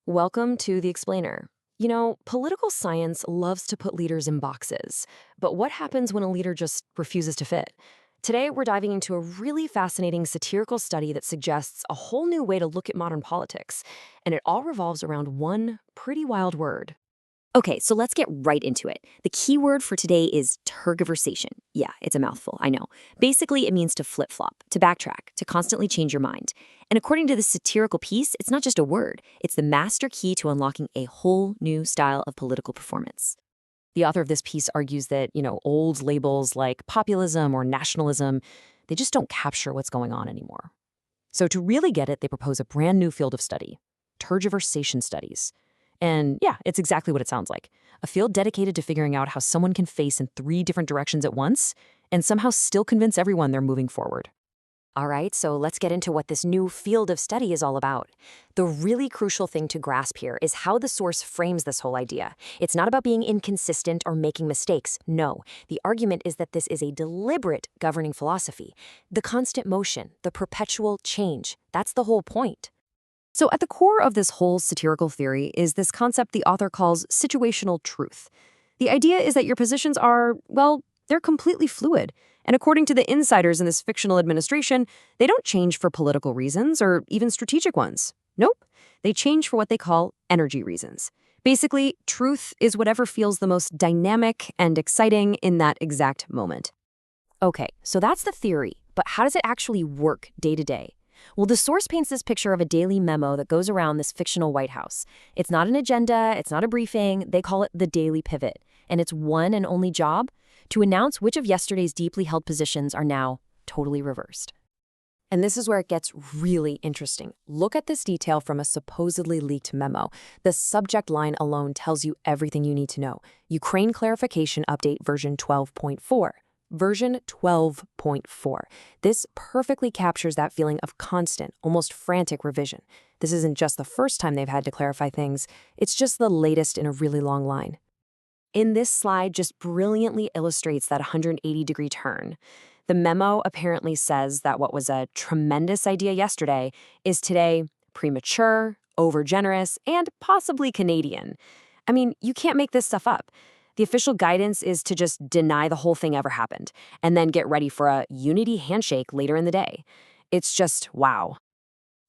Welcome to The Explainer. You know, political science loves to put leaders in boxes, but what happens when a leader just refuses to fit? Today, we're diving into a really fascinating satirical study that suggests a whole new way to look at modern politics, and it all revolves around one pretty wild word. Okay, so let's get right into it. The key word for today is tergiversation. Yeah, it's a mouthful, I know. Basically, it means to flip-flop, to backtrack, to constantly change your mind. And according to this satirical piece, it's not just a word. It's the master key to unlocking a whole new style of political performance. The author of this piece argues that, old labels like populism or nationalism, they just don't capture what's going on anymore. So to really get it, they propose a brand new field of study, Tergiversation Studies. And yeah, it's exactly what it sounds like. A field dedicated to figuring out how someone can face in three different directions at once and somehow still convince everyone they're moving forward. All right, so let's get into what this new field of study is all about. The really crucial thing to grasp here is how the source frames this whole idea. It's not about being inconsistent or making mistakes. No, the argument is that this is a deliberate governing philosophy. The constant motion, the perpetual change, that's the whole point. So at the core of this whole satirical theory is this concept the author calls situational truth. The idea is that your positions are, well, they're completely fluid. And according to the insiders in this fictional administration, they don't change for political reasons or even strategic ones. Nope. They change for what they call energy reasons. Basically, truth is whatever feels the most dynamic and exciting in that exact moment. Okay, so that's the theory, but how does it actually work day to day? Well, the source paints this picture of a daily memo that goes around this fictional White House. It's not an agenda, it's not a briefing, they call it the daily pivot. And its one and only job? To announce which of yesterday's deeply held positions are now totally reversed. And this is where it gets really interesting. Look at this detail from a supposedly leaked memo. The subject line alone tells you everything you need to know. Ukraine clarification update version 12.4. Version 12.4. This perfectly captures that feeling of constant, almost frantic revision. This isn't just the first time they've had to clarify things, it's just the latest in a really long line. In this slide just brilliantly illustrates that 180-degree turn. The memo apparently says that what was a tremendous idea yesterday is today premature, overgenerous, and possibly Canadian. I mean, you can't make this stuff up. The official guidance is to just deny the whole thing ever happened, and then get ready for a unity handshake later in the day. It's just wow.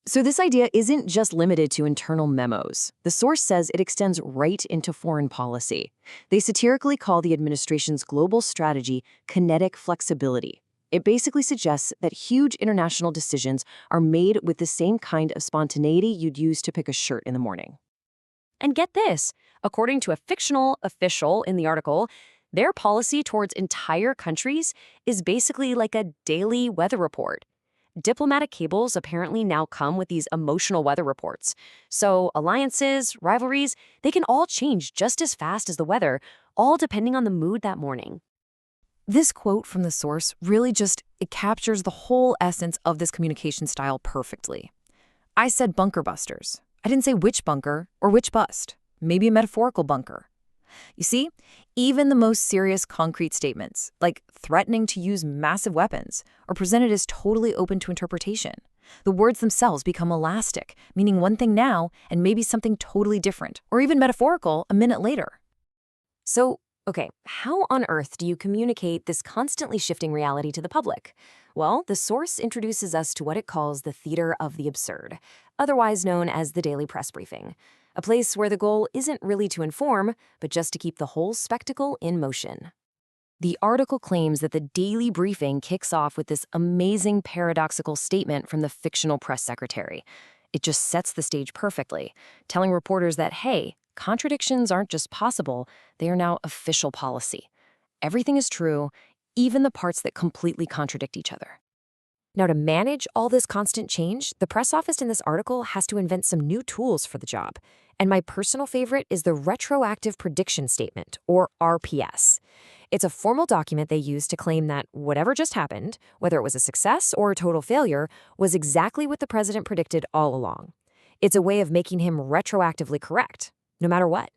So this idea isn't just limited to internal memos. The source says it extends right into foreign policy. They satirically call the administration's global strategy kinetic flexibility. It basically suggests that huge international decisions are made with the same kind of spontaneity you'd use to pick a shirt in the morning. And get this, according to a fictional official in the article, their policy towards entire countries is basically like a daily weather report. Diplomatic cables apparently now come with these emotional weather reports. So alliances, rivalries, they can all change just as fast as the weather, all depending on the mood that morning. This quote from the source really it captures the whole essence of this communication style perfectly. I said bunker busters. I didn't say which bunker or which bust. Maybe a metaphorical bunker. You see, even the most serious concrete statements, like threatening to use massive weapons, are presented as totally open to interpretation. The words themselves become elastic, meaning one thing now and maybe something totally different, or even metaphorical a minute later. So, okay, how on earth do you communicate this constantly shifting reality to the public? Well, the source introduces us to what it calls the theater of the absurd, otherwise known as the daily press briefing, a place where the goal isn't really to inform, but just to keep the whole spectacle in motion. The article claims that the daily briefing kicks off with this amazing paradoxical statement from the fictional press secretary. It just sets the stage perfectly, telling reporters that, hey, contradictions aren't just possible, they are now official policy. Everything is true, even the parts that completely contradict each other. Now, to manage all this constant change, the press office in this article has to invent some new tools for the job. And my personal favorite is the Retroactive Prediction Statement, or RPS. It's a formal document they use to claim that whatever just happened, whether it was a success or a total failure, was exactly what the president predicted all along. It's a way of making him retroactively correct, no matter what.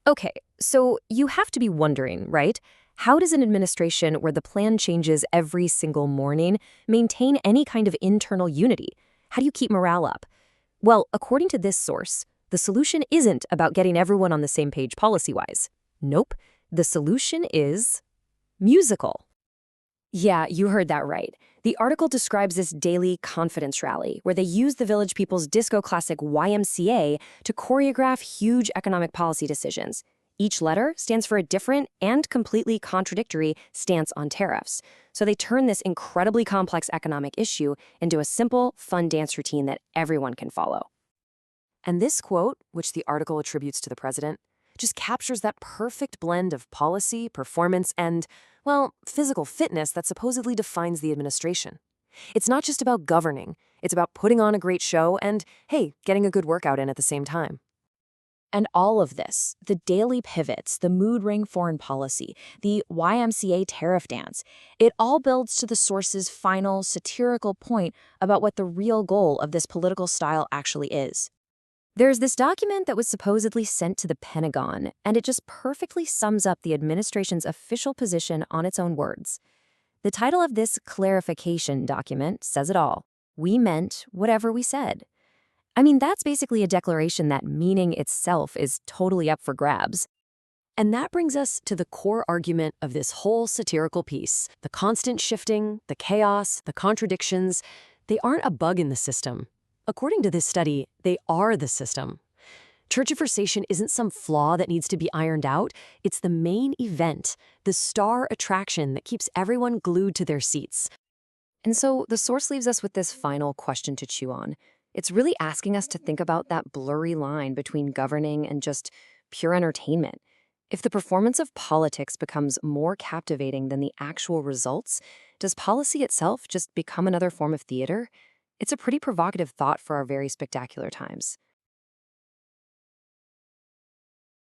Okay, so you have to be wondering, right? How does an administration where the plan changes every single morning maintain any kind of internal unity? How do you keep morale up? Well, according to this source, The solution isn't about getting everyone on the same page policy-wise. Nope. The solution is musical. Yeah, you heard that right. The article describes this daily confidence rally where they use the Village People's disco classic YMCA to choreograph huge economic policy decisions. Each letter stands for a different and completely contradictory stance on tariffs. So they turn this incredibly complex economic issue into a simple, fun dance routine that everyone can follow. And this quote, which the article attributes to the president, just captures that perfect blend of policy, performance, and, well, physical fitness that supposedly defines the administration. It's not just about governing, it's about putting on a great show and, hey, getting a good workout in at the same time. And all of this, the daily pivots, the mood ring foreign policy, the YMCA tariff dance, it all builds to the source's final satirical point about what the real goal of this political style actually is. There's this document that was supposedly sent to the Pentagon, and it just perfectly sums up the administration's official position on its own words. The title of this clarification document says it all. We meant whatever we said. I mean, that's basically a declaration that meaning itself is totally up for grabs. And that brings us to the core argument of this whole satirical piece. The constant shifting, the chaos, the contradictions, they aren't a bug in the system. According to this study, they are the system. Tergiversation isn't some flaw that needs to be ironed out. It's the main event, the star attraction that keeps everyone glued to their seats. And so the source leaves us with this final question to chew on. It's really asking us to think about that blurry line between governing and just pure entertainment. If the performance of politics becomes more captivating than the actual results, does policy itself just become another form of theater? It's a pretty provocative thought for our very spectacular times.